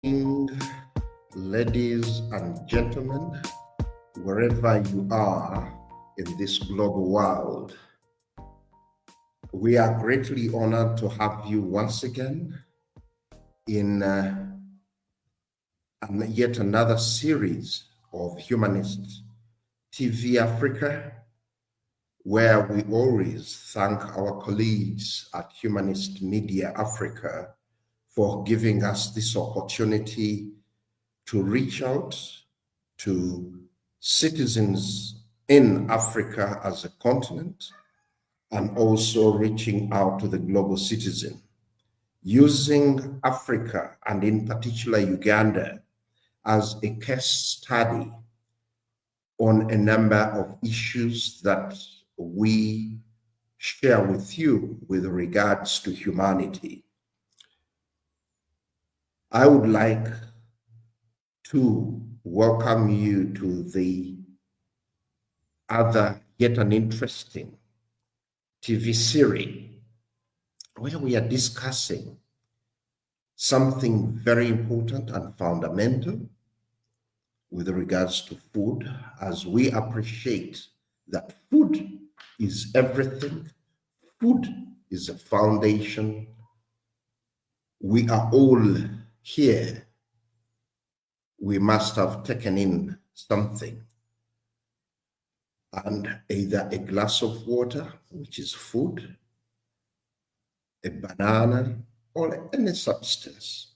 Evening, ladies and gentlemen, wherever you are in this global world. We are greatly honored to have you once again in yet another series of Humanist TV Africa, where we always thank our colleagues at Humanist Media Africa for giving us this opportunity to reach out to citizens in Africa as a continent and also reaching out to the global citizen, using Africa and in particular Uganda as a case study on a number of issues that we share with you with regards to humanity. I would like to welcome you to the other yet an interesting TV series where we are discussing something very important and fundamental with regards to food, as we appreciate that food is everything. Food is a foundation. We are all here. We must have taken in something, and either a glass of water, which is food, a banana, or any substance.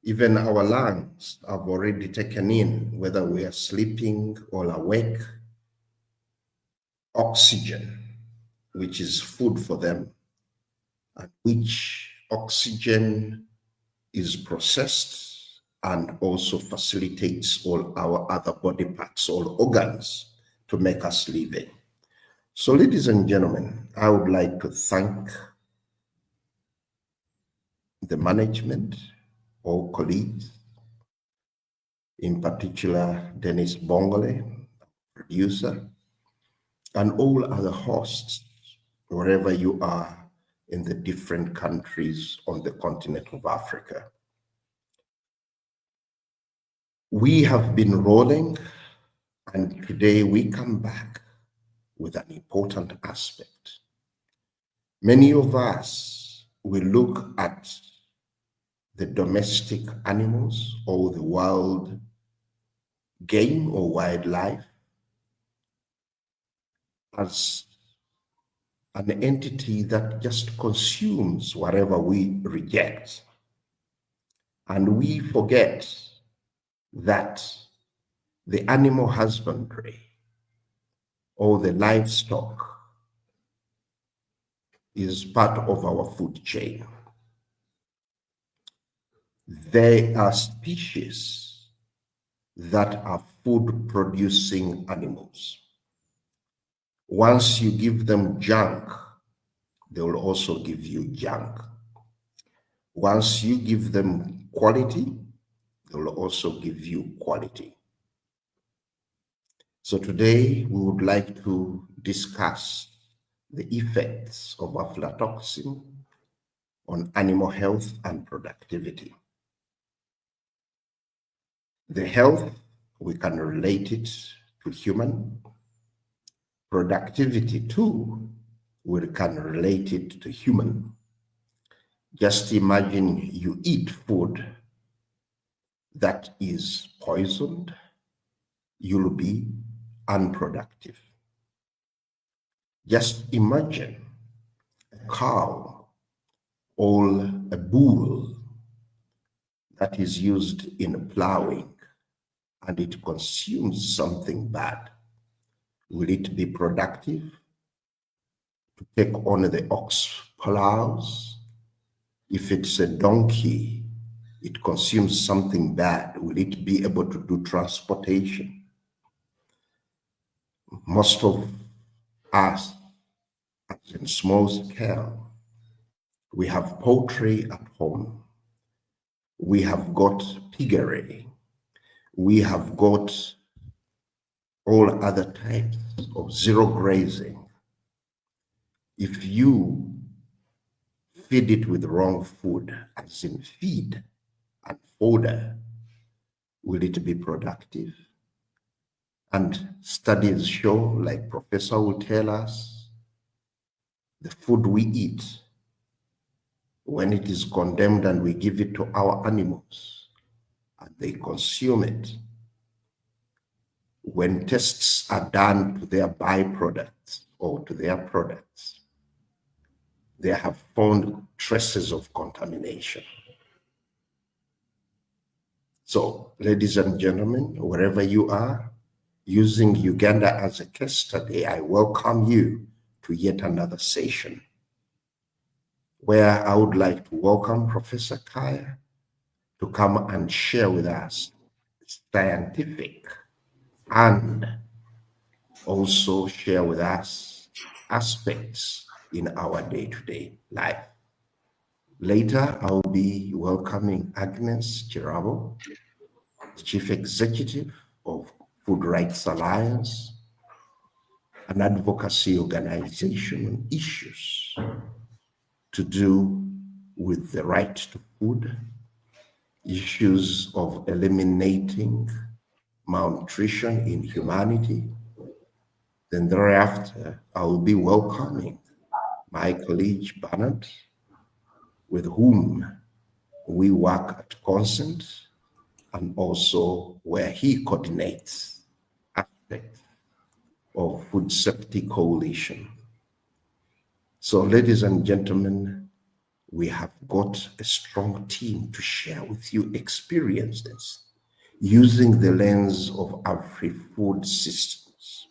Even our lungs have already taken in, whether we are sleeping or awake, oxygen, which is food for them, and which oxygen is processed and also facilitates all our other body parts, all organs, to make us living. So, ladies and gentlemen, I would like to thank the management, all colleagues, in particular Dennis Bongole, producer, and all other hosts, wherever you are in the different countries on the continent of Africa. We have been rolling, and today we come back with an important aspect. Many of us will look at the domestic animals or the wild game or wildlife as an entity that just consumes whatever we reject. And we forget that the animal husbandry or the livestock is part of our food chain. They are species that are food producing animals. Once you give them junk, they will also give you junk. Once you give them quality, they will also give you quality. So today we would like to discuss the effects of aflatoxin on animal health and productivity. The health, we can relate it to human. Productivity too, we can relate it to human. Just imagine you eat food that is poisoned, you'll be unproductive. Just imagine a cow or a bull that is used in plowing and it consumes something bad. Will it be productive to take on the ox plows? If it's a donkey, it consumes something bad. Will it be able to do transportation? Most of us, in small scale, we have poultry at home. We have got piggery. We have got all other types of zero grazing. If you feed it with wrong food, as in feed and order will it be productive? And studies show, like Professor will tell us, the food we eat, when it is condemned and we give it to our animals and they consume it, when tests are done to their byproducts or to their products, they have found traces of contamination. So, ladies and gentlemen, wherever you are, using Uganda as a case study, I welcome you to yet another session where I would like to welcome Professor Kaya to come and share with us scientific and also share with us aspects in our day-to-day life. Later, I'll be welcoming Agnes Chirabo, the Chief Executive of Food Rights Alliance, an advocacy organization on issues to do with the right to food, issues of eliminating malnutrition in humanity. Then thereafter, I will be welcoming my colleague Bernard, with whom we work at Consent and also where he coordinates aspects of Food Safety Coalition. So, ladies and gentlemen, we have got a strong team to share with you experiences using the lens of agri-food systems,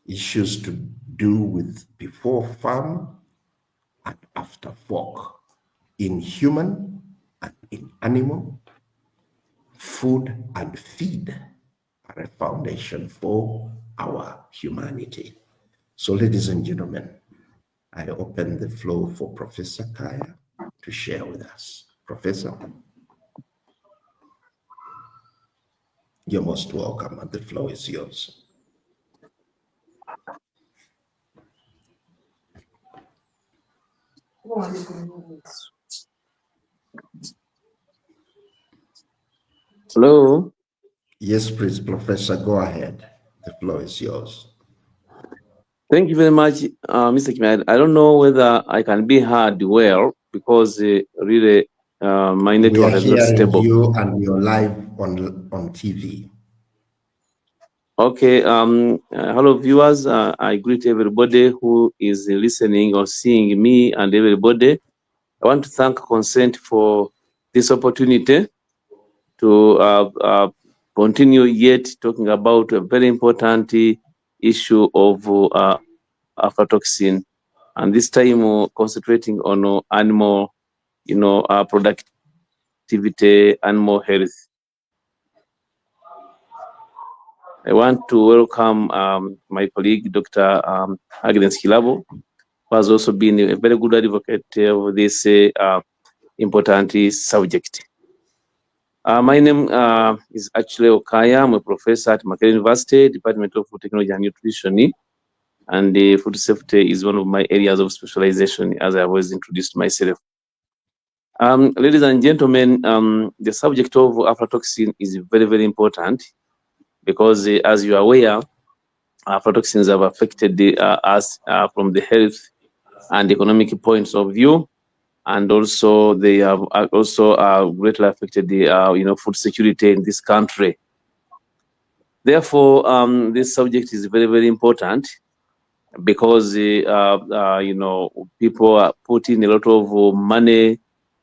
issues to do with before farm and after fork, in human and in animal. Food and feed are a foundation for our humanity. So, ladies and gentlemen, I open the floor for Professor Kaya to share with us. Professor, you're most welcome, and the floor is yours. Hello. Yes, please, Professor, go ahead. The floor is yours. Thank you very much, Mr. Kimed. I don't know whether I can be heard well because really my We are network is not hearing stable. you and you're live on TV. Okay. Hello, viewers. I greet everybody who is listening or seeing me and everybody. I want to thank Consent for this opportunity to continue yet talking about a very important issue of aflatoxin, and this time concentrating on animal, productivity, animal health. I want to welcome my colleague, Dr. Agnes Kilabo, who has also been a very good advocate of this important subject. My name is actually Okaya. I'm a professor at Makerere University, Department of Food Technology and Nutrition, and food safety is one of my areas of specialization, as I was introduced myself. Ladies and gentlemen, the subject of aflatoxin is very, very important because, as you are aware, aflatoxins have affected us from the health and economic points of view, and also they have also greatly affected the food security in this country. Therefore, this subject is very, very important because people are putting a lot of money,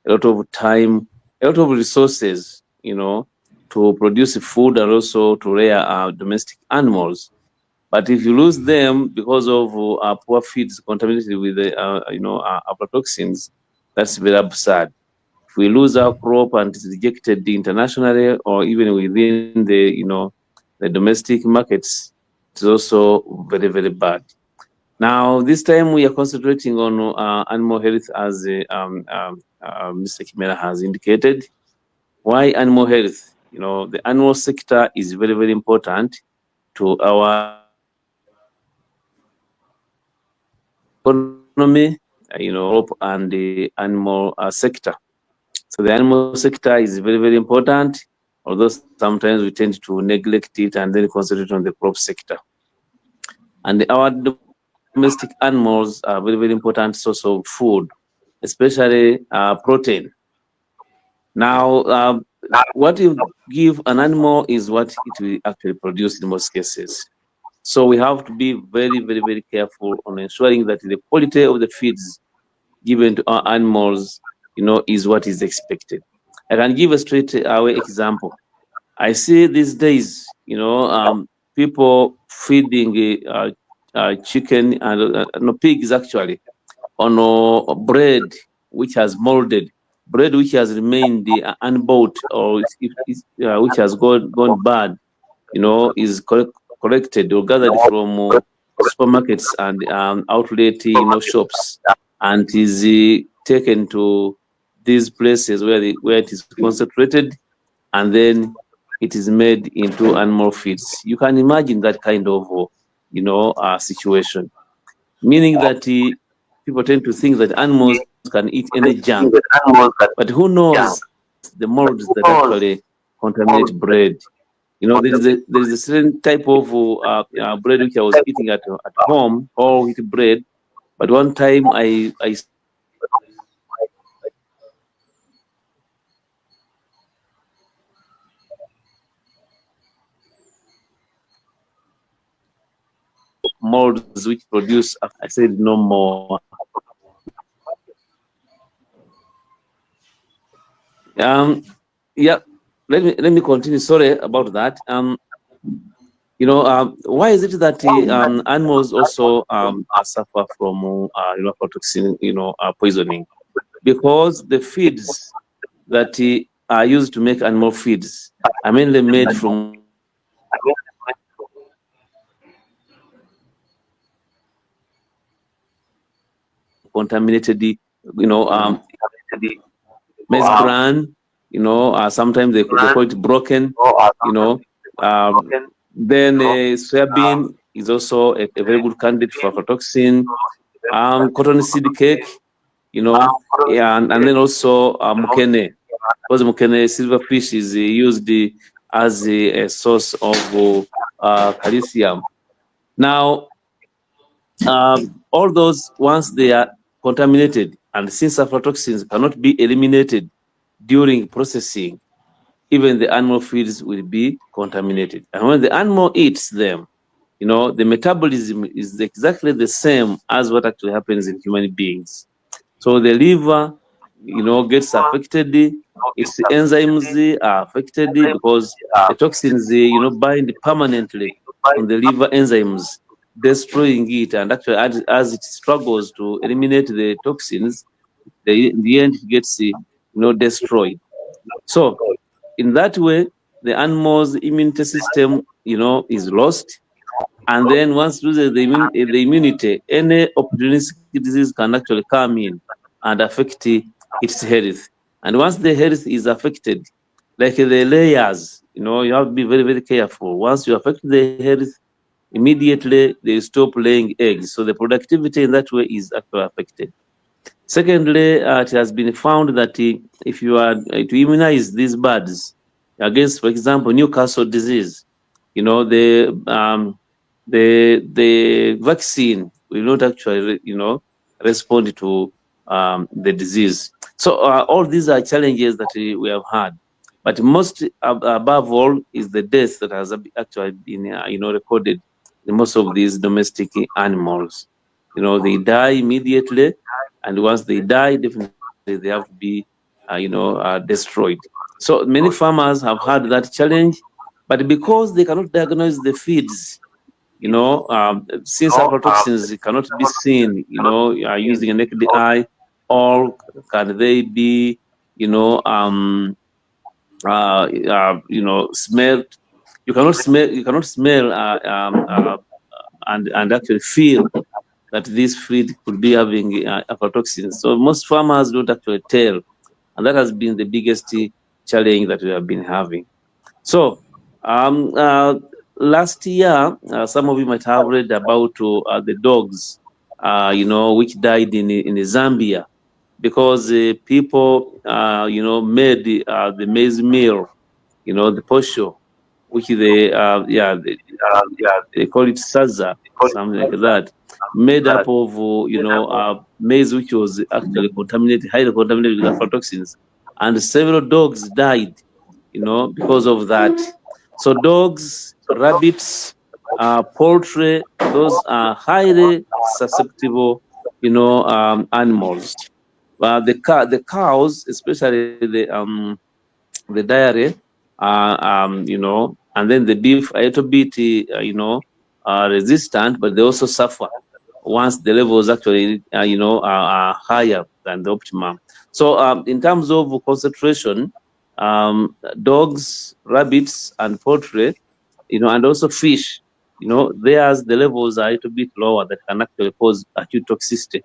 a lot of time, a lot of resources, to produce food and also to rear domestic animals. But if you lose them because of poor feeds contaminated with the aflatoxins, that's very absurd. If we lose our crop and it's rejected internationally or even within the domestic markets, it's also very, very bad. Now, this time we are concentrating on animal health, as Mr. Kimera has indicated. Why animal health? The animal sector is very, very important to our economy, and the animal sector. So the animal sector is very, very important, although sometimes we tend to neglect it and then concentrate on the crop sector. And our domestic animals are very, very important source of food, especially protein. Now, what you give an animal is what it will actually produce in most cases. So we have to be very, very, very careful on ensuring that the quality of the feeds given to our animals, is what is expected. I can give a straight away example. I see these days, people feeding chicken and no pigs actually on bread which has molded, bread which has remained unbought or which has gone bad, is collected or gathered from supermarkets and outlet, shops, and is taken to these places where it is concentrated, and then it is made into animal feeds. You can imagine that kind of, situation, meaning that people tend to think that animals can eat any junk, but who knows the molds that actually contaminate bread. There is a certain type of bread which I was eating at home, whole wheat bread. But one time I saw molds which produce. I said no more. Yeah. Let me continue. Sorry about that. Why is it that animals also suffer from aflatoxin, poisoning? Because the feeds that are used to make animal feeds are mainly made from contaminated maize bran. Sometimes they call it broken. You know, then soybean is also a very good candidate for aflatoxin. Cotton seed cake, yeah, and then also mukene, because mukene silverfish is used as a source of calcium. Now, all those, once they are contaminated, and since aflatoxins cannot be eliminated during processing, even the animal feeds will be contaminated. And when the animal eats them, the metabolism is exactly the same as what actually happens in human beings. So the liver, gets affected. Its enzymes are affected because the toxins, bind permanently on the liver enzymes, destroying it. And actually, as it struggles to eliminate the toxins, in the end, it gets, destroyed. So in that way, the animal's immune system, is lost. And then once loses the immunity, any opportunistic disease can actually come in and affect its health. And once the health is affected, like the layers, you have to be very, very careful. Once you affect the health, immediately they stop laying eggs. So the productivity in that way is actually affected. Secondly, it has been found that if you are to immunize these birds against, for example, Newcastle disease, the vaccine will not actually, respond to the disease. So all these are challenges that we have had. But most above all is the death that has actually been, recorded in most of these domestic animals. They die immediately, and once they die, definitely they have to be, destroyed. So many farmers have had that challenge, but because they cannot diagnose the feeds, since aflatoxins cannot be seen, using a naked eye, or can they be, you know, um, smelled? You cannot smell and actually feel that this feed could be having aflatoxins. So most farmers don't actually tell, and that has been the biggest challenge that we have been having. So um, uh, last year, some of you might have read about the dogs, which died in Zambia. because people, made the maize meal, the posho, which they call it saza, something like that, made up of maize, which was actually contaminated, highly contaminated with aflatoxins, and several dogs died, because of that. So dogs, rabbits, poultry, those are highly susceptible, animals. The cows, especially the dairy, and then the beef are a little bit, resistant, but they also suffer once the levels actually, are higher than the optimum. So in terms of concentration, dogs, rabbits, and poultry, and also fish, theirs, the levels are a little bit lower that can actually cause acute toxicity.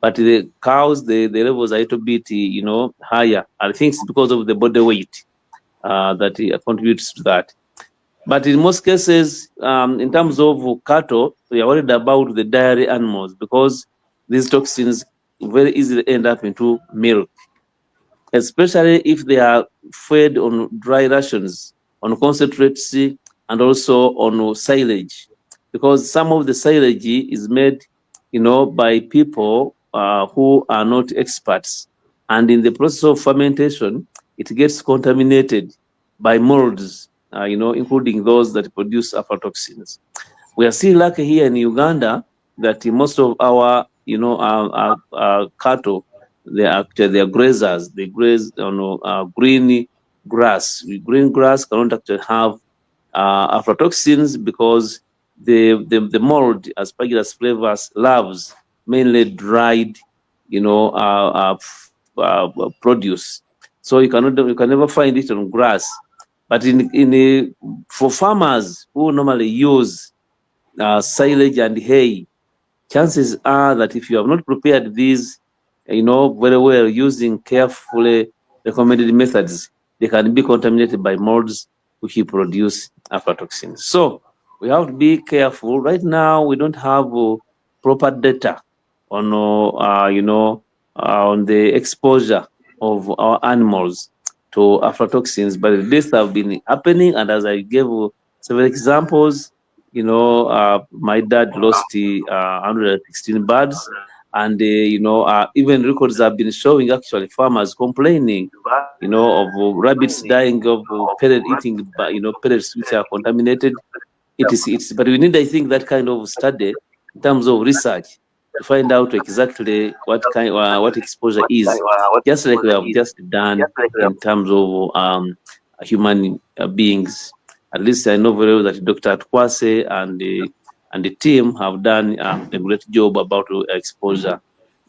But the cows, the levels are a little bit, higher. I think it's because of the body weight that contributes to that. But in most cases, in terms of cattle, we are worried about the dairy animals because these toxins very easily end up into milk, especially if they are fed on dry rations, on concentrates, and also on silage, because some of the silage is made, by people who are not experts, and in the process of fermentation, it gets contaminated by molds, including those that produce aflatoxins. We are still lucky here in Uganda that most of our, cattle, they are grazers. They graze on green grass. Green grass cannot actually have aflatoxins because the mold, Aspergillus flavus, loves mainly dried, produce. So you can never find it on grass. But for farmers who normally use silage and hay, chances are that if you have not prepared these, very well using carefully recommended methods, they can be contaminated by molds which produce aflatoxins. So we have to be careful. Right now, we don't have proper data on, on the exposure of our animals to aflatoxins, but this have been happening, and as I gave several examples, my dad lost 116 birds, and even records have been showing actually farmers complaining, of rabbits dying of pellet eating, pellets which are contaminated. But we need, I think, that kind of study in terms of research to find out exactly what exposure is, just like we have just done in terms of human beings. At least I know very well that Dr. Atkwase and the team have done a great job about exposure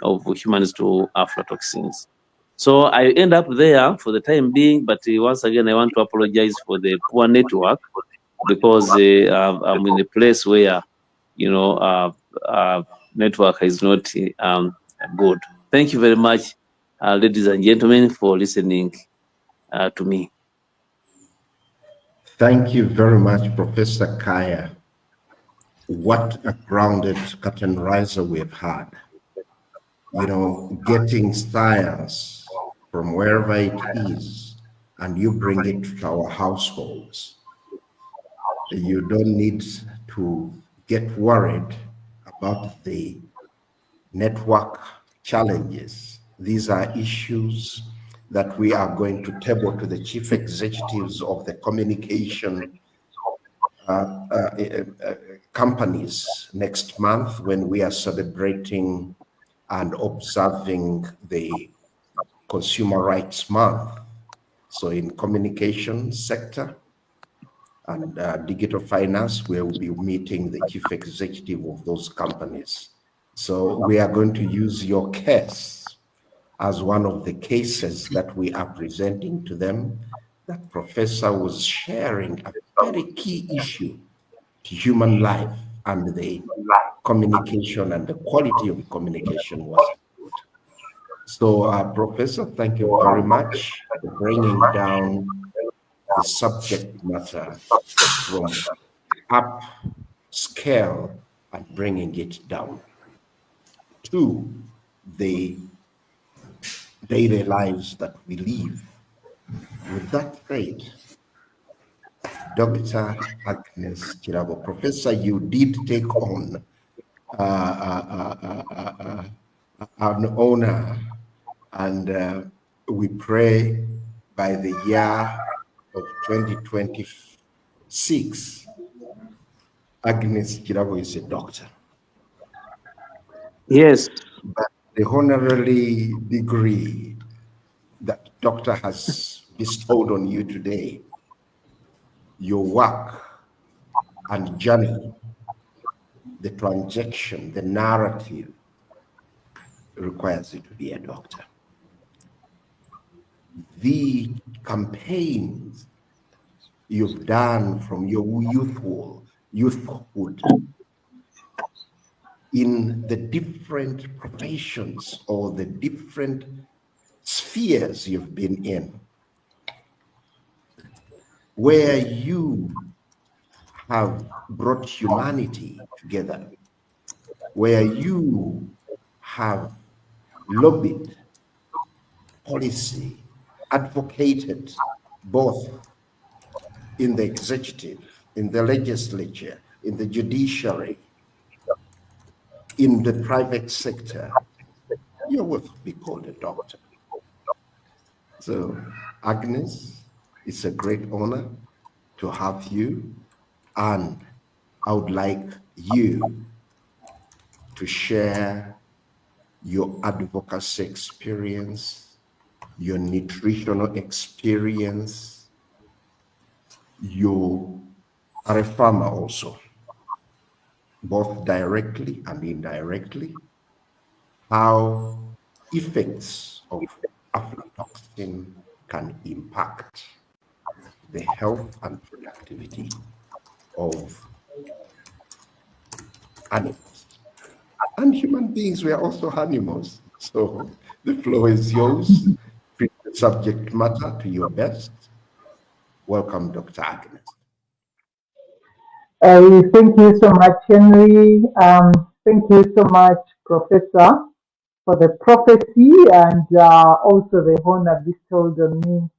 of humans to aflatoxins. So I end up there for the time being, but once again, I want to apologize for the poor network because I'm in a place where, you know, uh, network is not good. Thank you very much, ladies and gentlemen, for listening to me. Thank you very much, Professor Kaya. What a grounded curtain riser we've had. Getting science from wherever it is, and you bring it to our households. You don't need to get worried about the network challenges. These are issues that we are going to table to the chief executives of the communication companies next month when we are celebrating and observing the Consumer Rights Month. So in communication sector and digital finance, we will be meeting the chief executive of those companies. So we are going to use your case as one of the cases that we are presenting to them. That professor was sharing a very key issue to human life, and the communication and the quality of communication was good. So, Professor, thank you very much for bringing down the subject matter from up scale and bringing it down to the daily lives that we live. With that said, Dr. Agnes Kirabo, Professor, you did take on an honor, and we pray by the year of 2026, Agnes Kirabo is a doctor. Yes. But the honorary degree that doctor has bestowed on you today, your work and journey, the transaction, the narrative requires you to be a doctor. The campaigns you've done from your youthhood in the different professions or the different spheres you've been in, where you have brought humanity together, where you have lobbied policy, advocated both in the executive, in the legislature, in the judiciary, in the private sector, you're worth be called a doctor. So, Agnes, it's a great honor to have you, and I would like you to share your advocacy experience, your nutritional experience. You are a farmer also, both directly and indirectly, how effects of aflatoxin can impact the health and productivity of animals. And human beings were also animals. So the floor is yours. Treat the subject matter to your best. Welcome, Dr. Agnes. Thank you so much, Henry. Thank you so much, Professor, for the prophecy and also the honor bestowed on me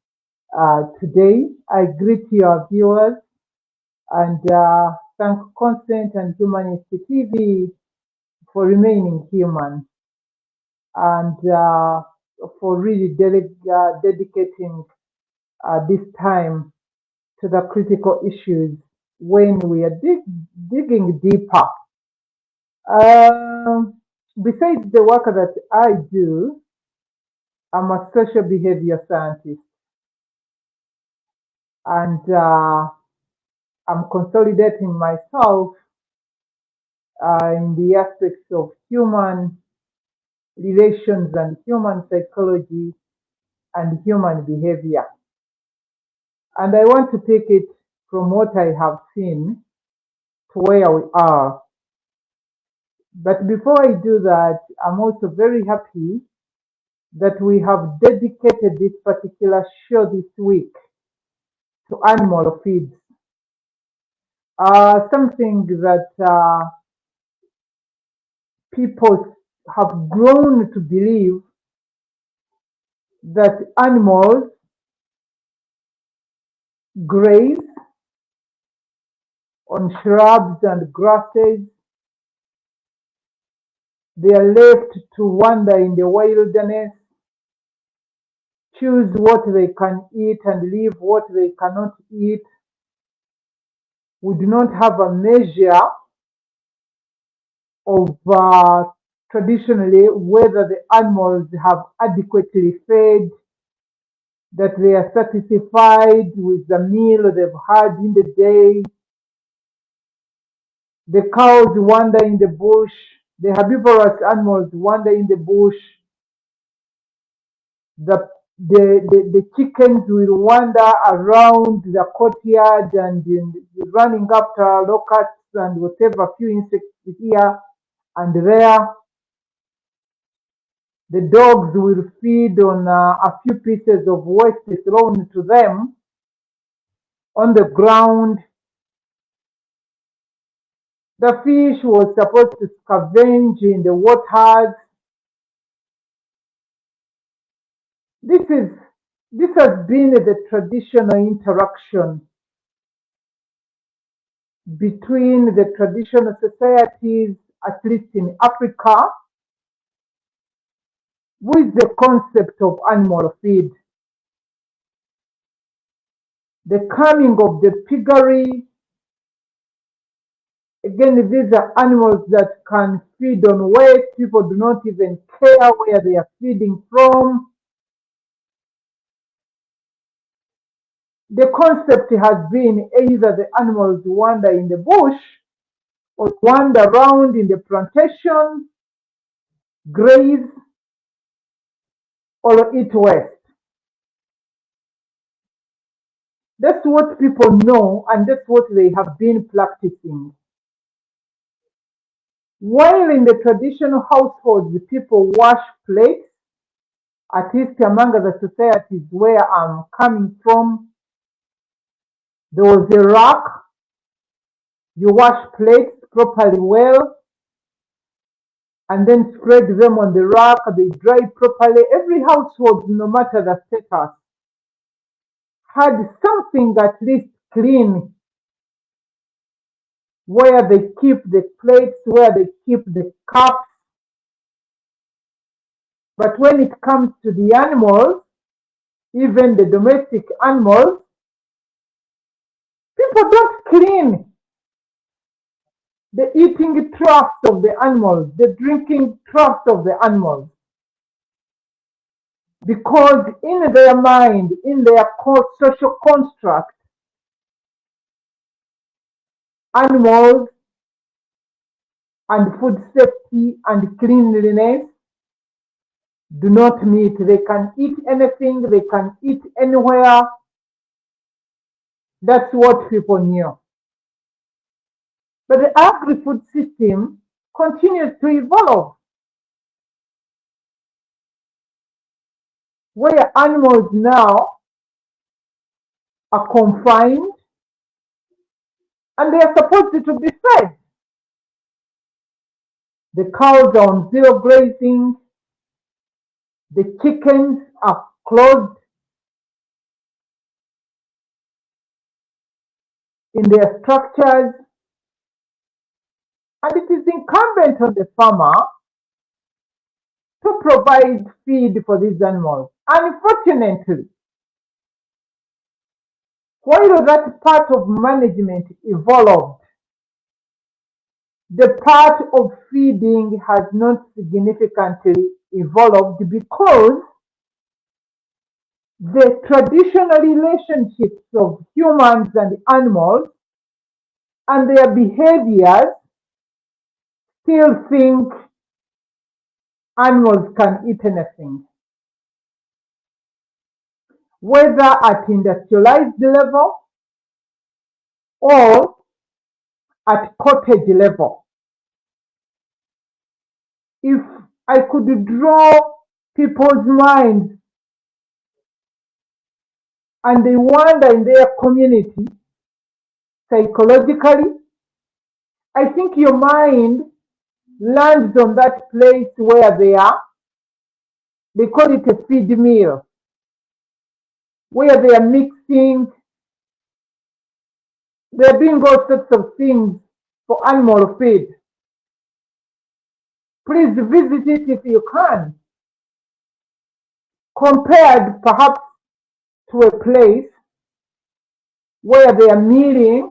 today. I greet your viewers and thank Consent and Humanity TV for remaining human and for really dedicating this time to the critical issues when we are digging deeper. Besides the work that I do, I'm a social behavior scientist, and I'm consolidating myself in the aspects of human relations and human psychology and human behavior. And I want to take it from what I have seen to where we are. But before I do that, I'm also very happy that we have dedicated this particular show this week to animal feeds. Something that people have grown to believe that animals graze on shrubs and grasses. They are left to wander in the wilderness, choose what they can eat and leave what they cannot eat. We do not have a measure of traditionally whether the animals have adequately fed, that they are satisfied with the meal they've had in the day. The cows wander in the bush, the herbivorous animals wander in the bush, the chickens will wander around the courtyard and running after locusts and whatever few insects here and there. The dogs will feed on a few pieces of waste thrown to them on the ground. The fish was supposed to scavenge in the waters. This has been the traditional interaction between the traditional societies, at least in Africa, with the concept of animal feed. The coming of the piggery, again, these are animals that can feed on waste. People do not even care where they are feeding from. The concept has been either the animals wander in the bush or wander around in the plantation, graze, or eat waste. That's what people know, and that's what they have been practicing. While in the traditional households, people wash plates, at least among the societies where I'm coming from, there was a rack. You wash plates properly well, and then spread them on the rack. They dry properly. Every household, no matter the status, had something at least clean where they keep the plates, where they keep the cups. But when it comes to the animals, even the domestic animals, people don't clean the eating troughs of the animals, the drinking troughs of the animals. Because in their mind, in their social construct, animals and food safety and cleanliness do not meet. They can eat anything, they can eat anywhere. That's what people knew. But the agri-food system continues to evolve, where animals now are confined and they are supposed to be fed. The cows are on zero grazing, the chickens are closed in their structures, and it is incumbent on the farmer to provide feed for these animals. Unfortunately, while that part of management evolved, the part of feeding has not significantly evolved because the traditional relationships of humans and animals and their behaviors still think animals can eat anything. Whether at industrialized level or at cottage level. If I could draw people's minds and they wander in their community psychologically, I think your mind lands on that place where they are. They call it a feed meal, where they are mixing, they're doing all sorts of things for animal feed. Please visit it if you can. Compared perhaps to a place where they are meeting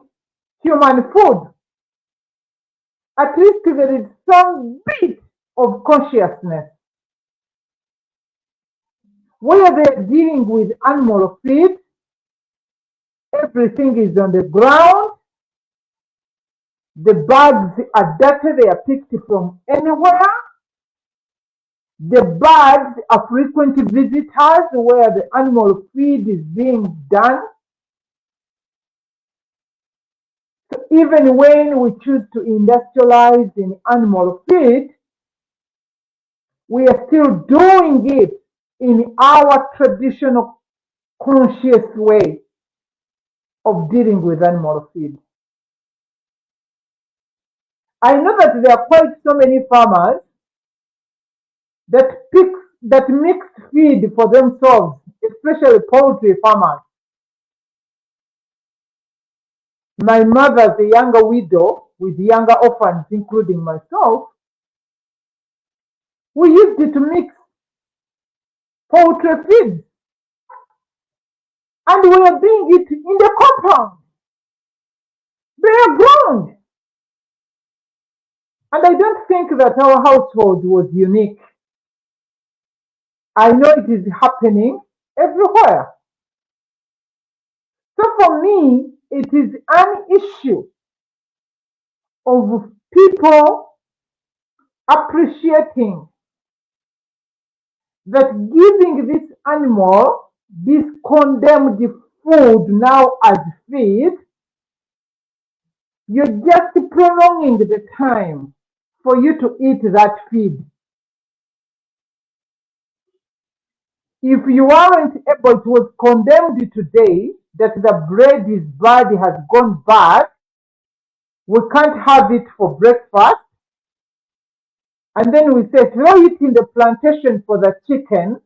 human food. At least there is some bit of consciousness. Where they are dealing with animal feed, everything is on the ground. The birds are dirty, they are picked from anywhere. The birds are frequent visitors where the animal feed is being done. So even when we choose to industrialize in animal feed, we are still doing it in our traditional conscious way of dealing with animal feed. I know that there are quite so many farmers that pick that mixed feed for themselves, especially poultry farmers. My mother, the younger widow, with younger orphans, including myself, we used it to mix poultry feed. And we are doing it in the compound, bare ground. And I don't think that our household was unique. I know it is happening everywhere. So for me, it is an issue of people appreciating that giving this animal this condemned food now as feed, you're just prolonging the time for you to eat that feed. If you aren't able, it was condemned today that the bread is bad, has gone bad, we can't have it for breakfast. And then we say, throw it in the plantation for the chicken.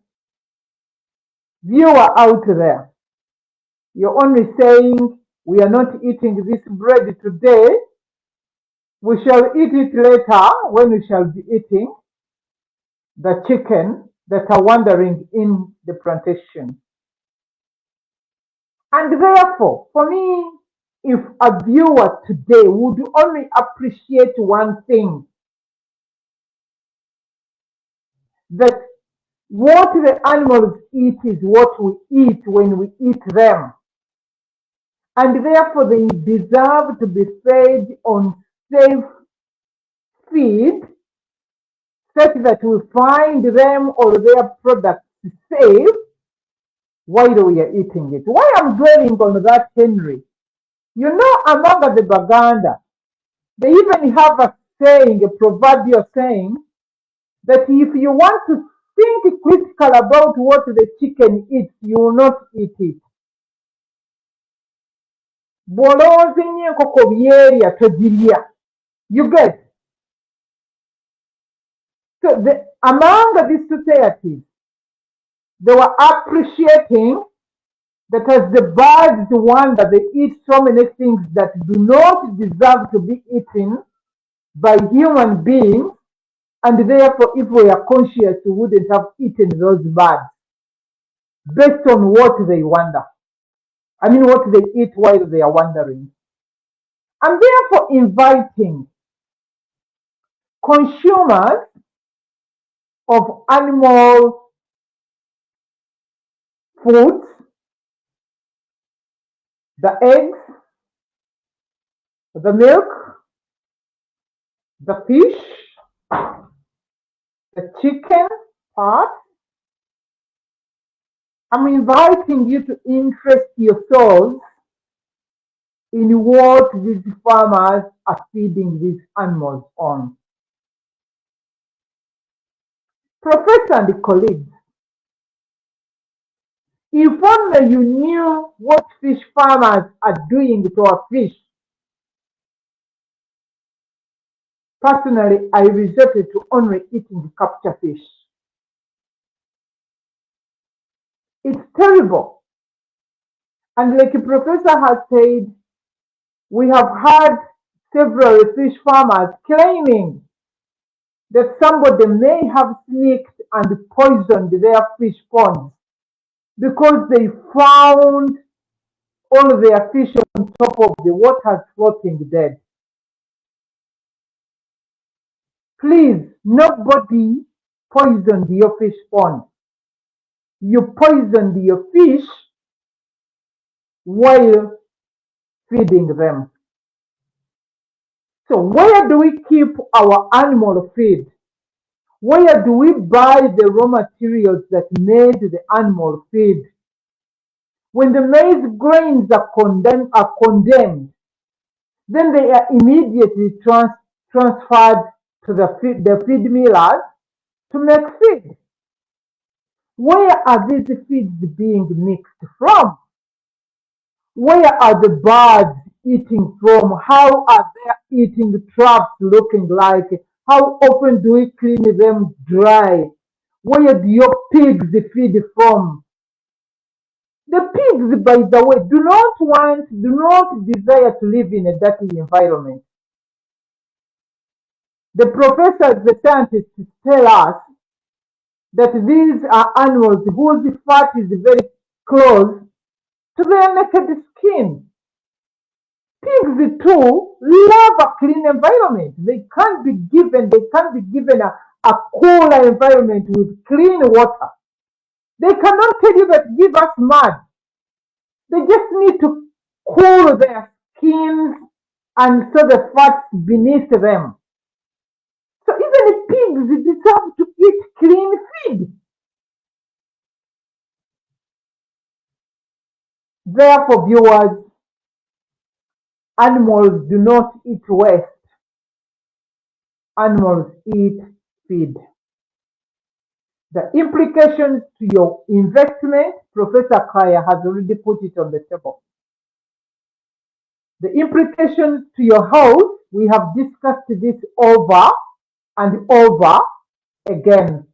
Viewer out there, you're only saying, we are not eating this bread today. We shall eat it later when we shall be eating the chicken that are wandering in the plantation. And therefore, for me, if a viewer today would only appreciate one thing, that what the animals eat is what we eat when we eat them. And therefore, they deserve to be fed on safe feed, such that we find them or their products safe while we are eating it. Why I'm dwelling on that, Henry? You know, among the Baganda, they even have a saying, a proverbial saying, that if you want to think critical about what the chicken eats, you will not eat it. You get. So among these societies, they were appreciating that as the birds wander, they eat so many things that do not deserve to be eaten by human beings, and therefore, if we are conscious, we wouldn't have eaten those birds based on what they wander. I mean, what they eat while they are wandering. I'm therefore inviting consumers of animal foods, the eggs, the milk, the fish, the chicken part. I'm inviting you to interest yourselves in what these farmers are feeding these animals on. Professor and colleagues, if only you knew what fish farmers are doing to our fish. Personally, I resorted to only eating capture fish. It's terrible. And like the professor has said, we have had several fish farmers claiming that somebody may have sneaked and poisoned their fish ponds because they found all their fish on top of the water floating dead. Please, nobody poisoned your fish pond. You poisoned your fish while feeding them. So where do we keep our animal feed? Where do we buy the raw materials that made the animal feed? When the maize grains are condemned, then they are immediately transferred to the feed millers to make feed. Where are these feeds being mixed from? Where are the birds eating from? How are their eating traps looking like? How often do we clean them dry? Where do your pigs feed from? The pigs, by the way, do not desire to live in a dirty environment. The professors, the scientists tell us that these are animals whose fat is very close to their naked skin. Pigs too love a clean environment. They can't be given a cooler environment with clean water. They cannot tell you that give us mud. They just need to cool their skins and so the fats beneath them. So even pigs deserve to eat clean feed. Therefore, viewers, animals do not eat waste. Animals eat feed. The implications to your investment, Professor Kaya has already put it on the table. The implications to your house, we have discussed this over and over again.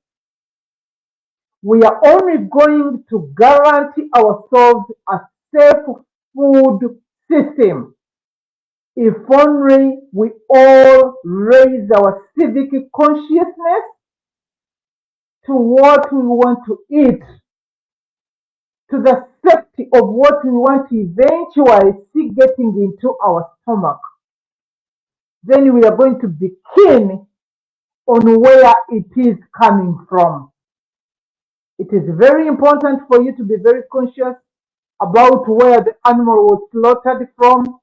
We are only going to guarantee ourselves a safe food system if only we all raise our civic consciousness to what we want to eat, to the safety of what we want to eventually see getting into our stomach. Then we are going to be keen on where it is coming from. It is very important for you to be very conscious about where the animal was slaughtered from,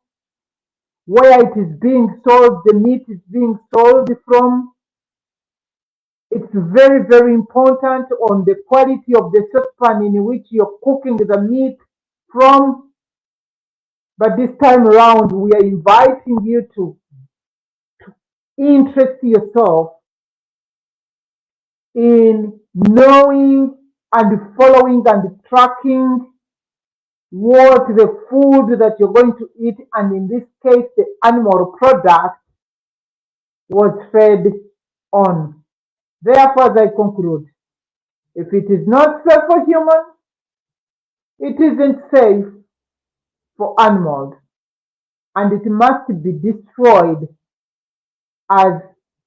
where it is being sold, the meat is being sold from. It's very, very important on the quality of the saucepan in which you're cooking the meat from. But this time around, we are inviting you to interest yourself in knowing and following and tracking what the food that you're going to eat, and in this case, the animal product, was fed on. Therefore, as I conclude, if it is not safe for humans, it isn't safe for animals, and it must be destroyed as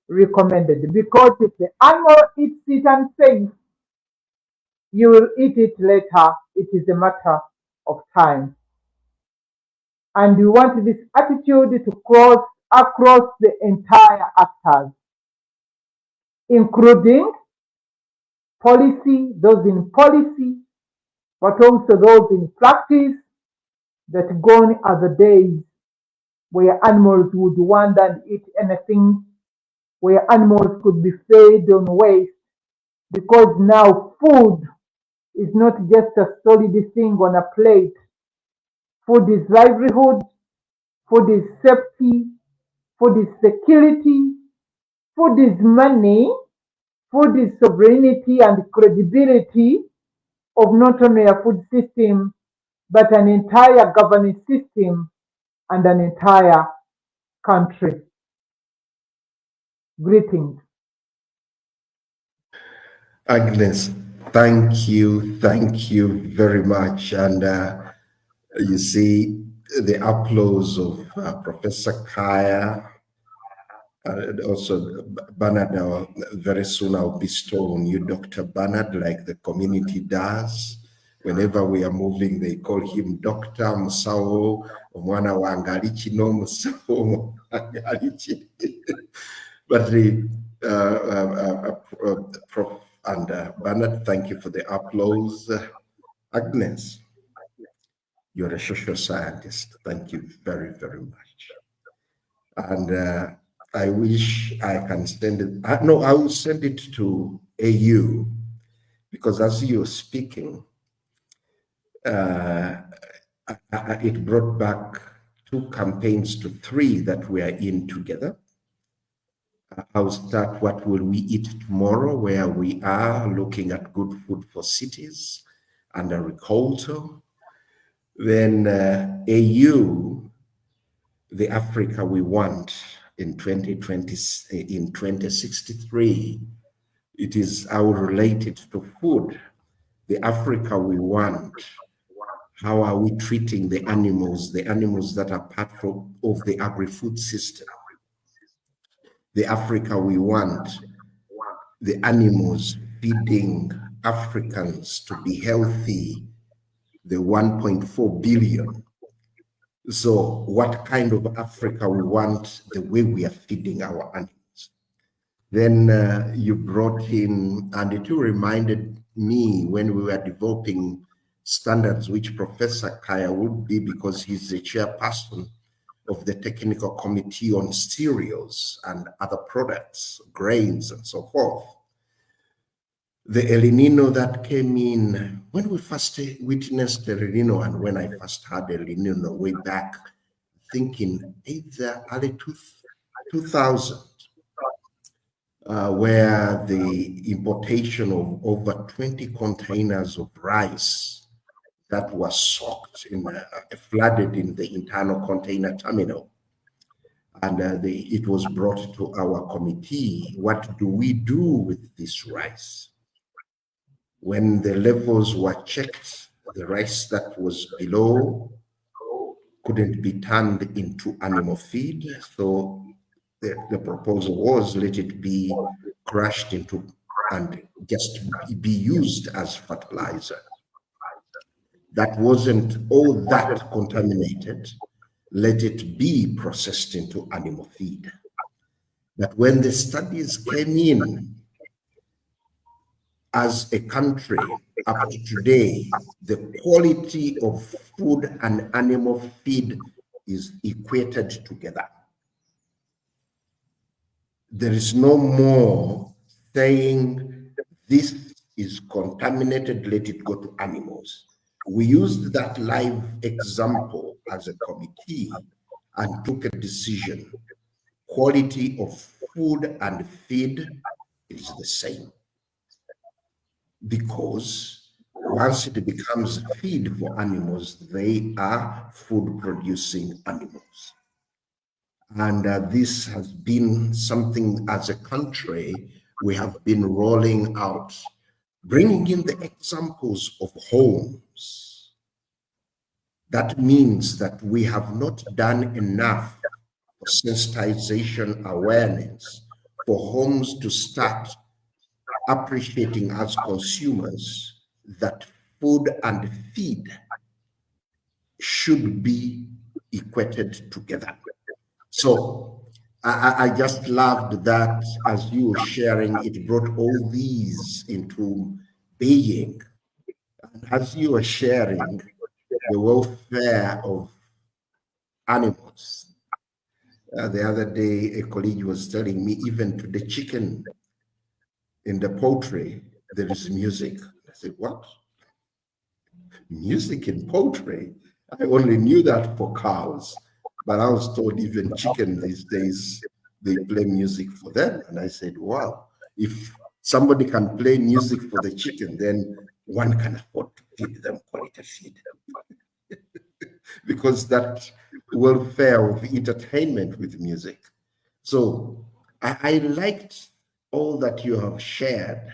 recommended. Because if the animal eats it unsafe, you will eat it later. It is a matter of time. And we want this attitude to cross across the entire actors, including policy, those in policy, but also those in practice, that gone are the days where animals would wander and eat anything, where animals could be fed on waste, because now food is not just a solid thing on a plate. Food is livelihood, food is safety, food is security, food is money, food is sovereignty and credibility of not only a food system, but an entire governance system and an entire country. Greetings. Agnes, thank you very much. And you see the applause of Professor Kaya, and also Bernard. Very soon I'll bestow on you Dr. Bernard, like the community does. Whenever we are moving, they call him Dr. Musao, Omwana Wangalichi, no Musao Wangalichi. But Prof. and Bernard, thank you for the applause. Agnes, you're a social scientist. Thank you very, very much. And I wish I can send it. No, I will send it to AU, because as you're speaking, it brought back 2 campaigns to 3 that we are in together. I'll start What Will We Eat Tomorrow, where we are looking at good food for cities and agriculture. Then AU, the Africa we want in 2020, in 2063, I will relate it to food. The Africa we want, how are we treating the animals that are part of the agri-food system? The Africa we want, the animals feeding Africans to be healthy, the 1.4 billion. So what kind of Africa we want, the way we are feeding our animals? Then you brought in, and it reminded me when we were developing standards, which Professor Kaya would be, because he's the chairperson of the technical committee on cereals and other products, grains and so forth. The El Nino that came in, when we first witnessed El Nino, and when I first heard El Nino way back, thinking either early 2000, where the importation of over 20 containers of rice that was soaked in, flooded in the internal container terminal. And it was brought to our committee. What do we do with this rice? When the levels were checked, the rice that was below couldn't be turned into animal feed. So the proposal was, let it be crushed into and just be used as fertilizer. That wasn't all that contaminated. Let it be processed into animal feed. But when the studies came in, as a country up to today, the quality of food and animal feed is equated together. There is no more saying this is contaminated, let it go to animals. We used that live example as a committee and took a decision. Quality of food and feed is the same. Because once it becomes feed for animals, they are food-producing animals. And this has been something as a country we have been rolling out, bringing in the examples of homes. That means that we have not done enough for sensitization awareness for homes to start appreciating as consumers that food and feed should be equated together. So I just loved that as you were sharing, it brought all these into being. And as you were sharing the welfare of animals, the other day a colleague was telling me, even to the chicken in the poultry, there is music. I said, what? Music in poultry? I only knew that for cows, but I was told even chicken these days, they play music for them. And I said, wow, if somebody can play music for the chicken, then one can afford to feed them quality feed. Because that welfare of entertainment with music. So I liked all that you have shared.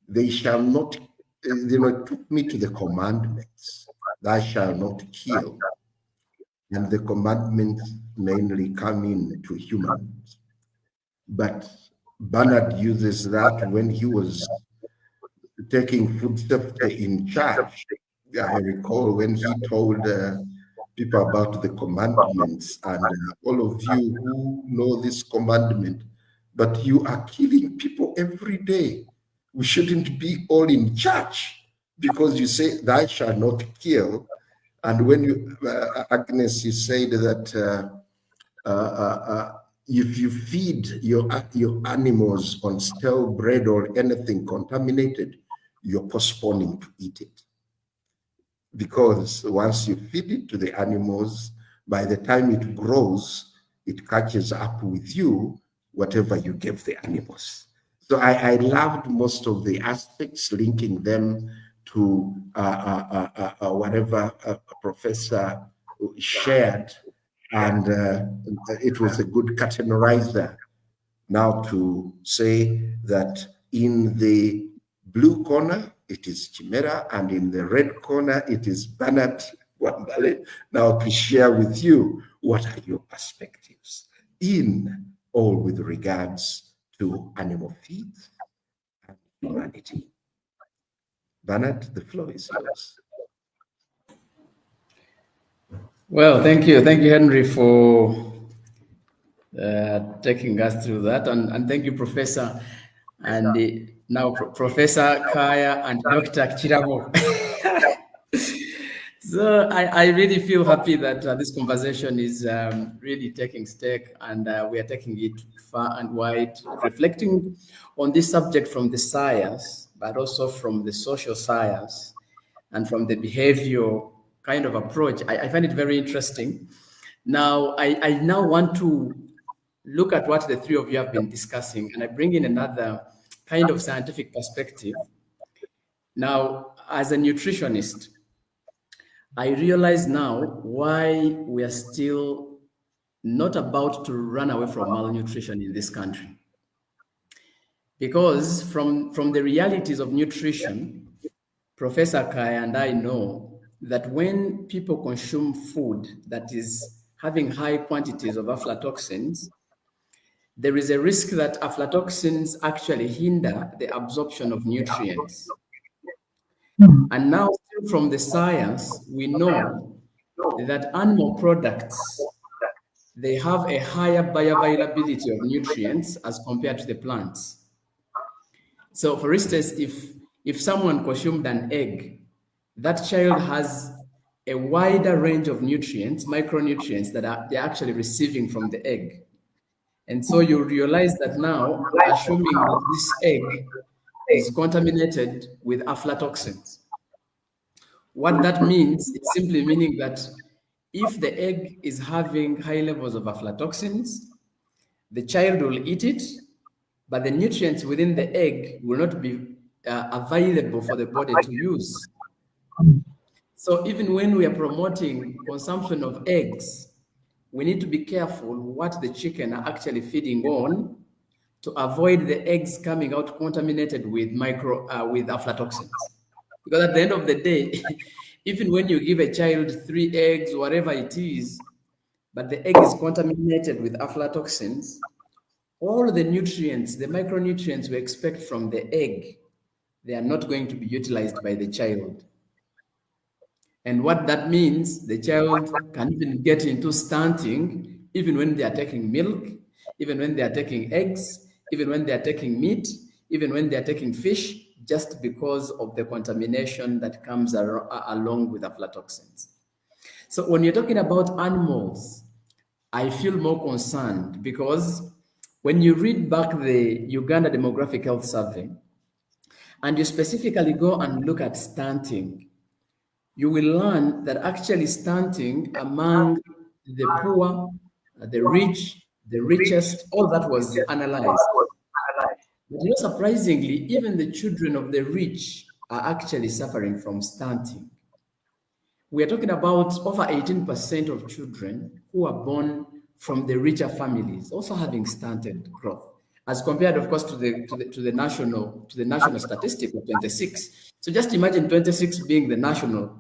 They shall not, it took me to the commandments. Thou shalt not kill. And the commandments mainly come in to humans. But Bernard uses that when he was taking food safety in church. I recall when he told people about the commandments, and all of you who know this commandment, but you are killing people every day. We shouldn't be all in church because you say, thou shalt not kill. And when you, Agnes, you said that if you feed your animals on stale bread or anything contaminated, you're postponing to eat it. Because once you feed it to the animals, by the time it grows, it catches up with you, whatever you gave the animals. So I loved most of the aspects, linking them to whatever Professor shared. And it was a good categorizer now to say that In the blue corner, it is Chimera, and in the red corner, it is Bernard Wambale. Now to share with you, what are your perspectives in all with regards to animal feed and humanity? Bernard, the floor is yours. Well, thank you, Henry, for taking us through that, and thank you, Professor, and now Professor Kaya and Dr. Kirabo. So I really feel happy that this conversation is really taking stake, and we are taking it far and wide, reflecting on this subject from the science, but also from the social science and from the behavioral kind of approach. I find it very interesting. Now, I now want to look at what the three of you have been discussing, and I bring in another kind of scientific perspective. Now, as a nutritionist, I realize now why we are still not about to run away from malnutrition in this country. Because from the realities of nutrition, Professor Kaya and I know that when people consume food that is having high quantities of aflatoxins, there is a risk that aflatoxins actually hinder the absorption of nutrients. And now, from the science, we know that animal products, they have a higher bioavailability of nutrients as compared to the plants. So, for instance, if someone consumed an egg, that child has a wider range of nutrients, micronutrients, that they're actually receiving from the egg. And so you realize that now, assuming that this egg is contaminated with aflatoxins, what that means is simply meaning that if the egg is having high levels of aflatoxins, the child will eat it, but the nutrients within the egg will not be available for the body to use. So even when we are promoting consumption of eggs, we need to be careful what the chicken are actually feeding on to avoid the eggs coming out contaminated with with aflatoxins. Because at the end of the day, even when you give a child 3 eggs, whatever it is, but the egg is contaminated with aflatoxins, all the nutrients, the micronutrients we expect from the egg, they are not going to be utilized by the child. And what that means, the child can even get into stunting, even when they are taking milk, even when they are taking eggs, even when they are taking meat, even when they are taking fish, just because of the contamination that comes along with aflatoxins. So when you're talking about animals, I feel more concerned because when you read back the Uganda Demographic Health Survey, and you specifically go and look at stunting, you will learn that actually stunting among the poor, the rich, the richest, all that was analyzed. But surprisingly, even the children of the rich are actually suffering from stunting. We are talking about over 18% of children who are born from the richer families also having stunted growth, as compared, of course, to the national statistic of 26. So just imagine 26 being the national,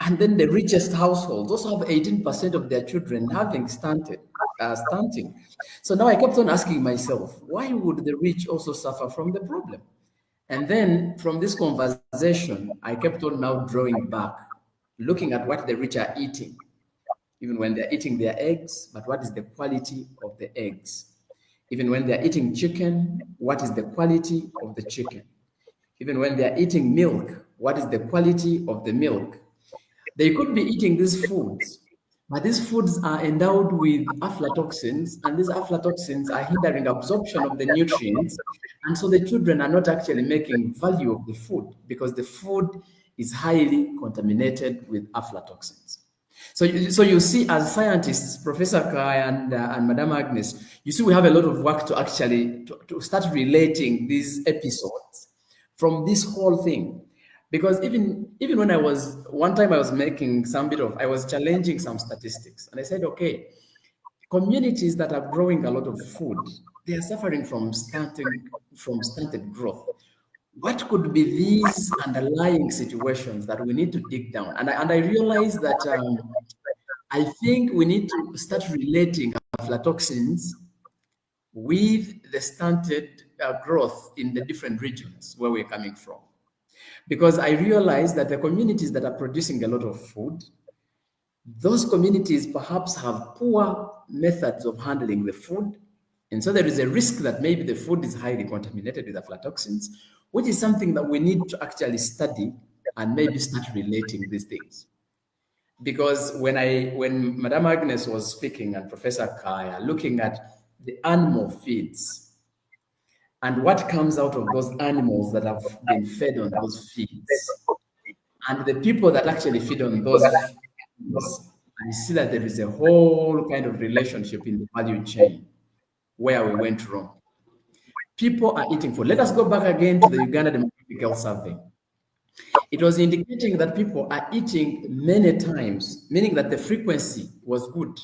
and then the richest households also have 18% of their children having stunting. So now I kept on asking myself, why would the rich also suffer from the problem? And then from this conversation, I kept on now drawing back, looking at what the rich are eating, even when they're eating their eggs, but what is the quality of the eggs? Even when they're eating chicken, what is the quality of the chicken? Even when they're eating milk, what is the quality of the milk? They could be eating these foods, but these foods are endowed with aflatoxins, and these aflatoxins are hindering absorption of the nutrients. And so the children are not actually making value of the food because the food is highly contaminated with aflatoxins. So you see, as scientists, Professor Kai and Madam Agnes, you see we have a lot of work to actually to start relating these episodes from this whole thing. Because even when I was making I was challenging some statistics, and I said, okay, communities that are growing a lot of food, they are suffering from stunted growth. What could be these underlying situations that we need to dig down? And I realize that I think we need to start relating aflatoxins with the stunted growth in the different regions where we're coming from. Because I realize that the communities that are producing a lot of food, those communities perhaps have poor methods of handling the food. And so there is a risk that maybe the food is highly contaminated with aflatoxins, which is something that we need to actually study and maybe start relating these things. Because when Madame Agnes was speaking and Professor Kaya looking at the animal feeds and what comes out of those animals that have been fed on those feeds, and the people that actually feed on those feeds, I see that there is a whole kind of relationship in the value chain where we went wrong. People are eating food. Let us go back again to the Uganda Demographic Health Survey. It was indicating that people are eating many times, meaning that the frequency was good.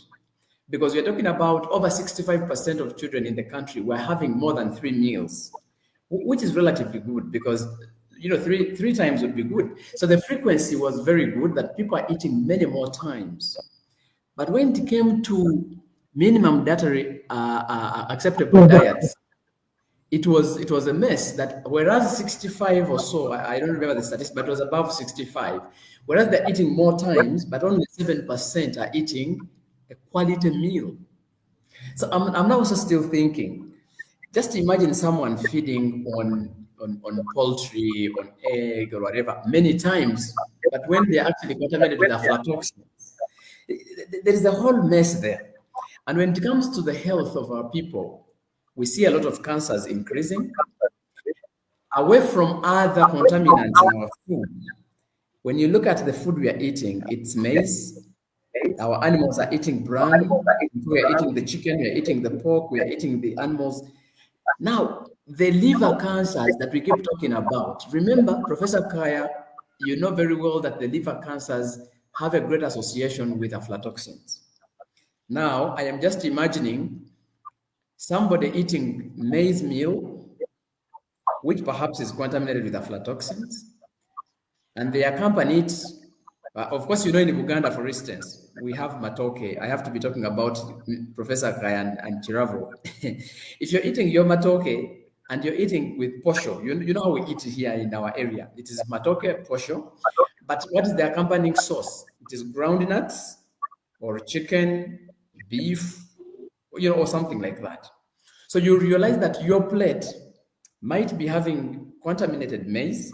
Because we're talking about over 65% of children in the country were having more than 3 meals, which is relatively good because three times would be good. So the frequency was very good that people are eating many more times. But when it came to minimum dietary acceptable diets, it was a mess. That whereas 65 or so, I don't remember the statistics, but it was above 65. Whereas they're eating more times, but only 7% are eating a quality meal. So I'm now also still thinking, just imagine someone feeding on poultry, on egg or whatever many times, but when they're actually contaminated with aflatoxins, there is a whole mess there. And when it comes to the health of our people, we see a lot of cancers increasing. Away from other contaminants in our food, when you look at the food we are eating, it's maize. Our animals are eating bran. We are eating the chicken, we are eating the pork, we are eating the animals. Now, the liver cancers that we keep talking about, remember, Professor Kaya, you know very well that the liver cancers have a great association with aflatoxins. Now, I am just imagining somebody eating maize meal, which perhaps is contaminated with aflatoxins, and they accompany it. Of course, in Uganda, for instance, we have matoke. I have to be talking about Professor Kaya and Chiravo. If you're eating your matoke and you're eating with posho, you know how we eat here in our area. It is matoke, posho. But what is the accompanying sauce? It is ground nuts or chicken, beef, or something like that. So you realize that your plate might be having contaminated maize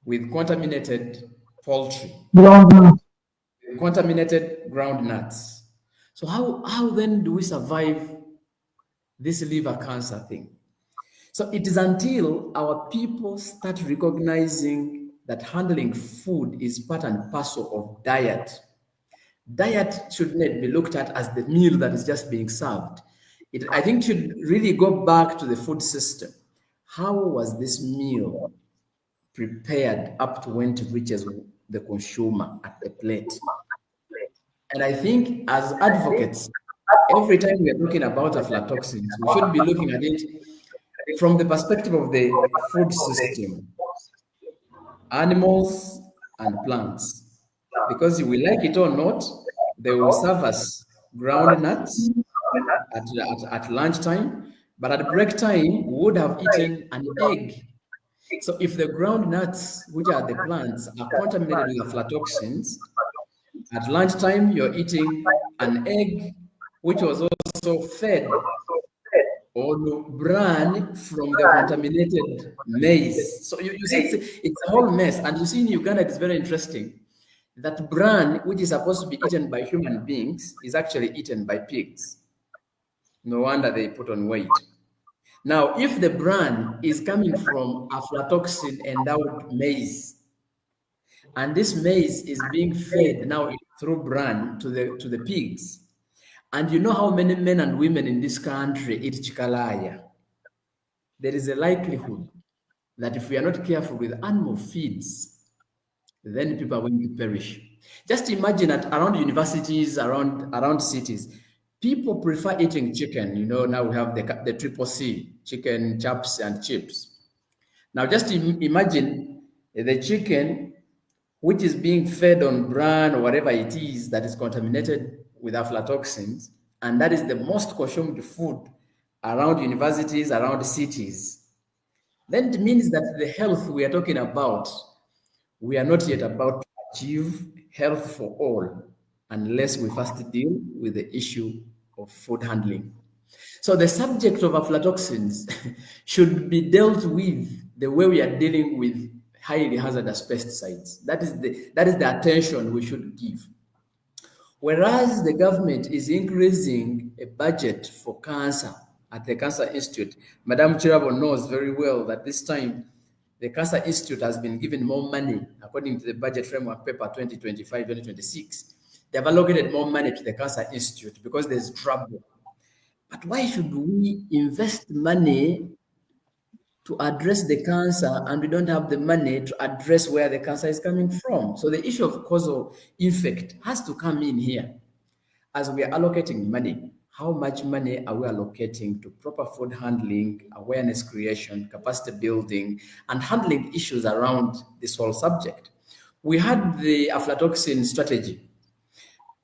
with contaminated poultry, contaminated ground nuts. So how then do we survive this liver cancer thing? So it is until our people start recognizing that handling food is part and parcel of diet. Diet should not be looked at as the meal that is just being served. I think should really go back to the food system. How was this meal prepared up to when it reaches the consumer at the plate? And I think as advocates, every time we are talking about aflatoxins, we should be looking at it from the perspective of the food system, animals and plants. Because if we like it or not, they will serve us ground nuts at lunchtime, but at break time, we would have eaten an egg. So if the ground nuts, which are the plants, are contaminated with aflatoxins, at lunchtime, you're eating an egg, which was also fed or bran from the contaminated maize. So you see, it's a whole mess. And you see in Uganda, it's very interesting that bran, which is supposed to be eaten by human beings, is actually eaten by pigs. No wonder they put on weight. Now, if the bran is coming from aflatoxin-endowed maize, and this maize is being fed now through bran to the pigs, and you know how many men and women in this country eat chikalaya, there is a likelihood that if we are not careful with animal feeds, then people are going to perish. Just imagine that around universities, around cities, People prefer eating chicken. Now we have the triple C, chicken, chops, and chips. Now just imagine the chicken which is being fed on bran or whatever it is that is contaminated with aflatoxins, and that is the most consumed food around universities, around cities. Then it means that the health we are talking about, we are not yet about to achieve health for all unless we first deal with the issue of food handling. So the subject of aflatoxins should be dealt with the way we are dealing with highly hazardous pesticides. That is the attention we should give. Whereas the government is increasing a budget for cancer at the Cancer Institute, Madam Chirabo knows very well that this time the Cancer Institute has been given more money according to the budget framework paper 2025-2026. They have allocated more money to the Cancer Institute because there's trouble. But why should we invest money to address the cancer and we don't have the money to address where the cancer is coming from? So the issue of causal effect has to come in here. As we are allocating money, how much money are we allocating to proper food handling, awareness creation, capacity building, and handling issues around this whole subject? We had the aflatoxin strategy,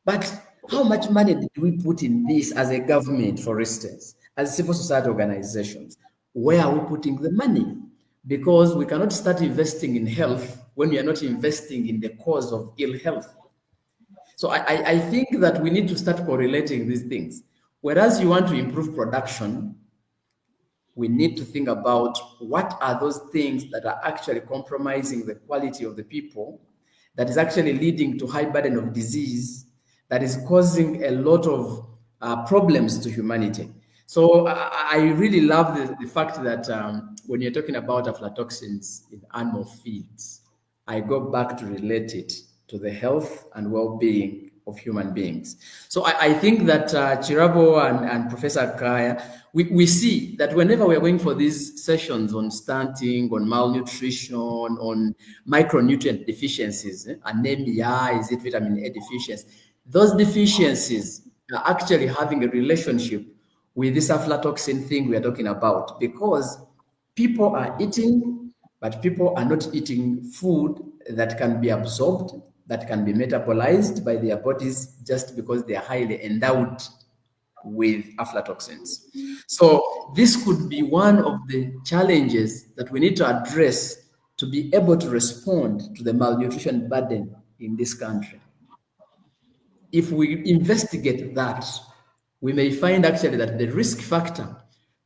but how much money did we put in this as a government, for instance, as civil society organizations? Where are we putting the money? Because we cannot start investing in health when we are not investing in the cause of ill health. So I think that we need to start correlating these things. Whereas you want to improve production, we need to think about what are those things that are actually compromising the quality of the people, that is actually leading to high burden of disease, that is causing a lot of problems to humanity. So I really love the fact that when you're talking about aflatoxins in animal feeds, I go back to relate it to the health and well-being of human beings. So I think that Chirabo and Professor Kaya, we see that whenever we're going for these sessions on stunting, on malnutrition, on micronutrient deficiencies, anemia, is it vitamin A deficiency, those deficiencies are actually having a relationship with this aflatoxin thing we are talking about, because people are eating, but people are not eating food that can be absorbed, that can be metabolized by their bodies just because they are highly endowed with aflatoxins. So this could be one of the challenges that we need to address to be able to respond to the malnutrition burden in this country. If we investigate that, we may find actually that the risk factor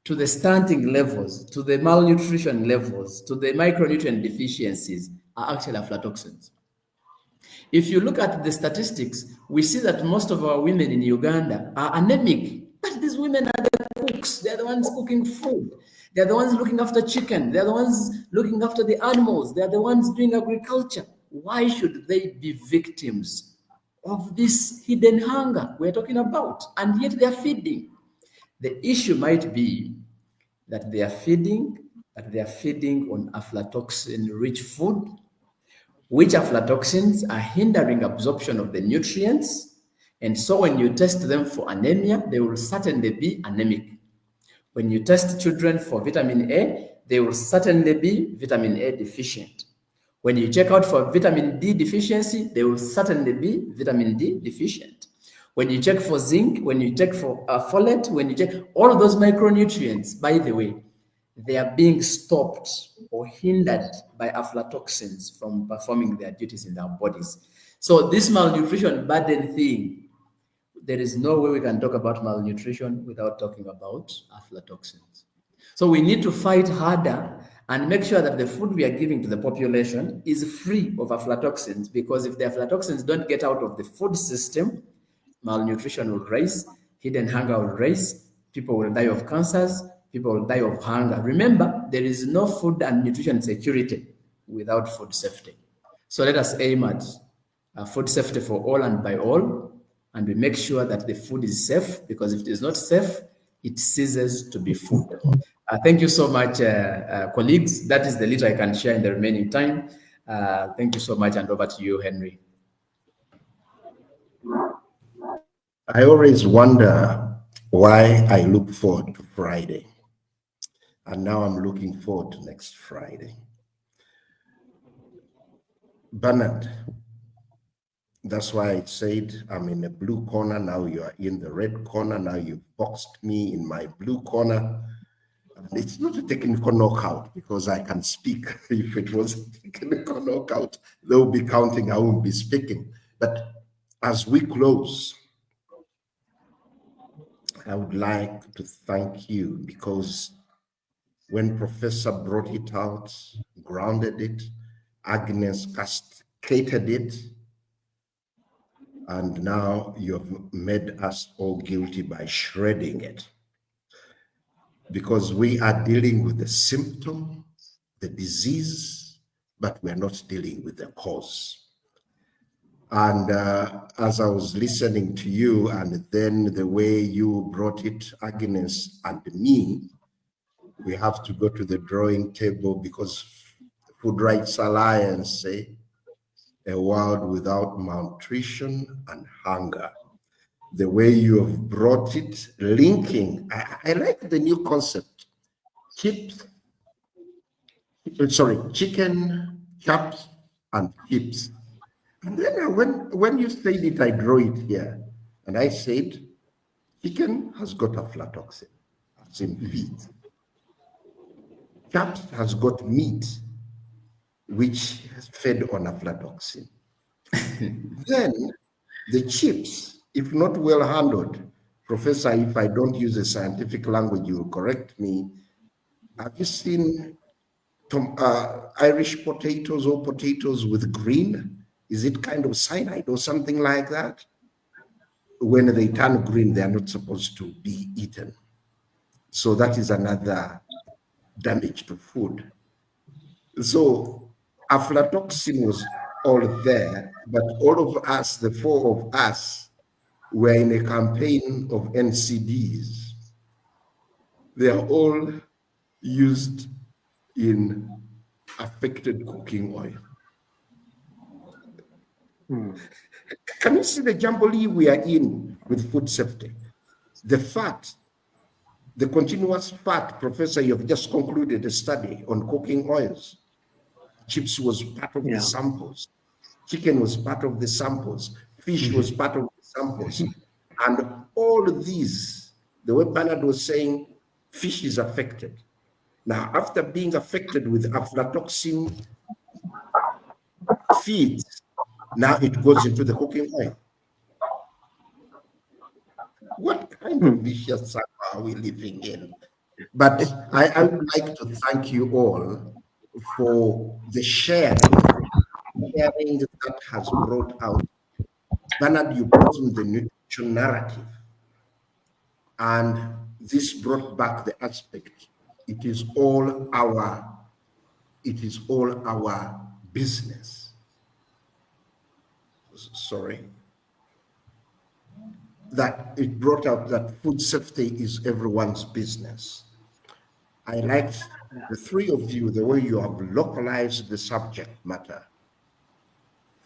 to the stunting levels, to the malnutrition levels, to the micronutrient deficiencies are actually aflatoxins. If you look at the statistics, we see that most of our women in Uganda are anemic, but these women are the cooks. They're the ones cooking food. They're the ones looking after chicken. They're the ones looking after the animals. They're the ones doing agriculture. Why should they be victims of this hidden hunger we're talking about? And yet they're feeding. The issue might be that they are feeding, but they are feeding on aflatoxin-rich food, which aflatoxins are hindering absorption of the nutrients. And so when you test them for anemia, they will certainly be anemic. When you test children for vitamin A, they will certainly be vitamin A deficient. When you check out for vitamin D deficiency, they will certainly be vitamin D deficient. When you check for zinc, when you check for folate, when you check all of those micronutrients, by the way, they are being stopped or hindered by aflatoxins from performing their duties in their bodies. So this malnutrition burden thing, there is no way we can talk about malnutrition without talking about aflatoxins. So we need to fight harder and make sure that the food we are giving to the population is free of aflatoxins, because if the aflatoxins don't get out of the food system, malnutrition will rise, hidden hunger will rise, people will die of cancers, people will die of hunger. Remember, there is no food and nutrition security without food safety. So let us aim at food safety for all and by all, and we make sure that the food is safe, because if it is not safe, it ceases to be food. Thank you so much, colleagues. That is the little I can share in the remaining time. Thank you so much, and over to you, Henry. I always wonder why I look forward to Friday. And now I'm looking forward to next Friday. Bernard, that's why I said I'm in the blue corner. Now you are in the red corner. Now you've boxed me in my blue corner. It's not a technical knockout because I can speak. If it was a technical knockout, they'll be counting, I won't be speaking. But as we close, I would like to thank you because when Professor brought it out, grounded it, Agnes cascaded it, and now you've made us all guilty by shredding it. Because we are dealing with the symptom, the disease, but we're not dealing with the cause. And as I was listening to you, and then the way you brought it, Agnes and me, we have to go to the drawing table because Food Rights Alliance say a world without malnutrition and hunger. The way you have brought it, linking, I like the new concept. Chicken, chops, and chips. And then when you said it, I draw it here. And I said, chicken has got aflatoxin, as in feed. Chops has got meat, which is fed on aflatoxin. Then the chips, if not well handled, Professor, if I don't use a scientific language, you will correct me. Have you seen Irish potatoes or potatoes with green? Is it kind of cyanide or something like that? When they turn green, they are not supposed to be eaten. So that is another damage to food. So aflatoxin was all there, but all of us, the four of us, were in a campaign of NCDs. They are all used in affected cooking oil. Can you see the jamboree we are in with food safety? The fat, the continuous fat, Professor, you've just concluded a study on cooking oils. Chips was part of the samples. Chicken was part of the samples. Fish was part of the samples. And all of these, the way Bernard was saying, fish is affected. Now, after being affected with aflatoxin feeds, now it goes into the cooking oil. What kind of vicious cycle are we living in? But I would like to thank you all for the sharing that has brought out. Bernard, you brought in the nutrition narrative, and this brought back the aspect. It is all our business. Sorry. That it brought out that food safety is everyone's business. I liked the three of you, the way you have localized the subject matter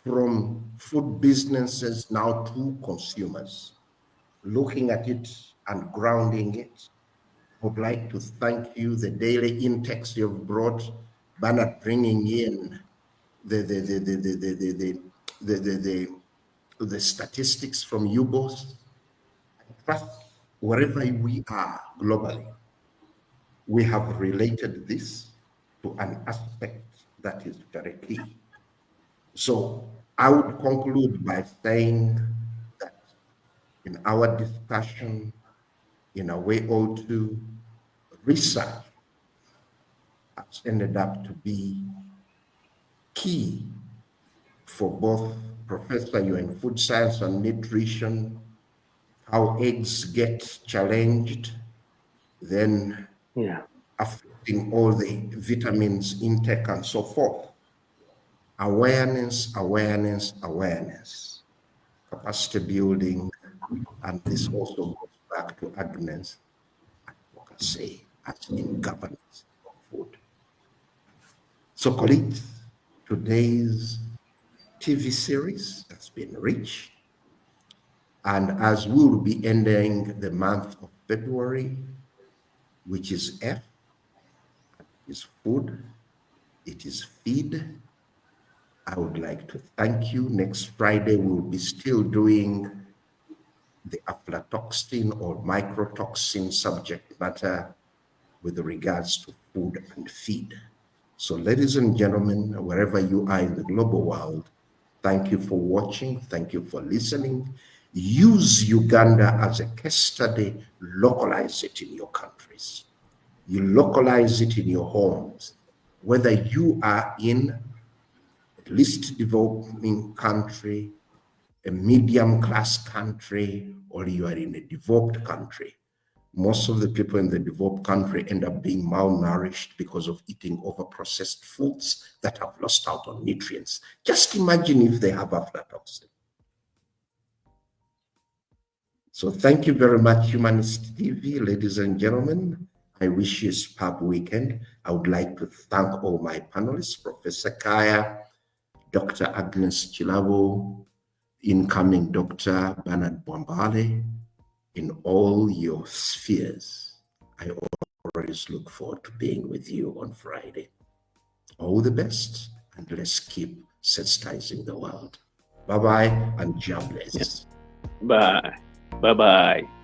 from food businesses now to consumers, looking at it and grounding it. I would like to thank you, the daily intakes you've brought, Bernard bringing in the statistics from UBOS. Wherever we are globally, we have related this to an aspect that is very key. So I would conclude by saying that in our discussion, in a way or two, research has ended up to be key for both Professor, you're in food science and nutrition, how eggs get challenged, then affecting all the vitamins intake and so forth. Awareness, awareness, awareness, capacity building, and this also goes back to Agnes advocacy as in governance of food. So colleagues, today's TV series has been rich. And as we will be ending the month of February, which is F, is food, it is feed. I would like to thank you. Next Friday, we'll be still doing the aflatoxin or microtoxin subject matter with regards to food and feed. So ladies and gentlemen, wherever you are in the global world, thank you for watching. Thank you for listening. Use Uganda as a case study. Localize it in your countries. You localize it in your homes. Whether you are in a least developing country, a medium class country, or you are in a developed country, most of the people in the developed country end up being malnourished because of eating over-processed foods that have lost out on nutrients. Just imagine if they have aflatoxin. So thank you very much, Humanist TV, ladies and gentlemen. I wish you a superb weekend. I would like to thank all my panelists, Professor Kaya, Dr. Agnes Chilabo, incoming Dr. Bernard Bombale, in all your spheres. I always look forward to being with you on Friday. All the best, and let's keep sensitizing the world. Bye-bye, and God bless. Bye. Bye-bye.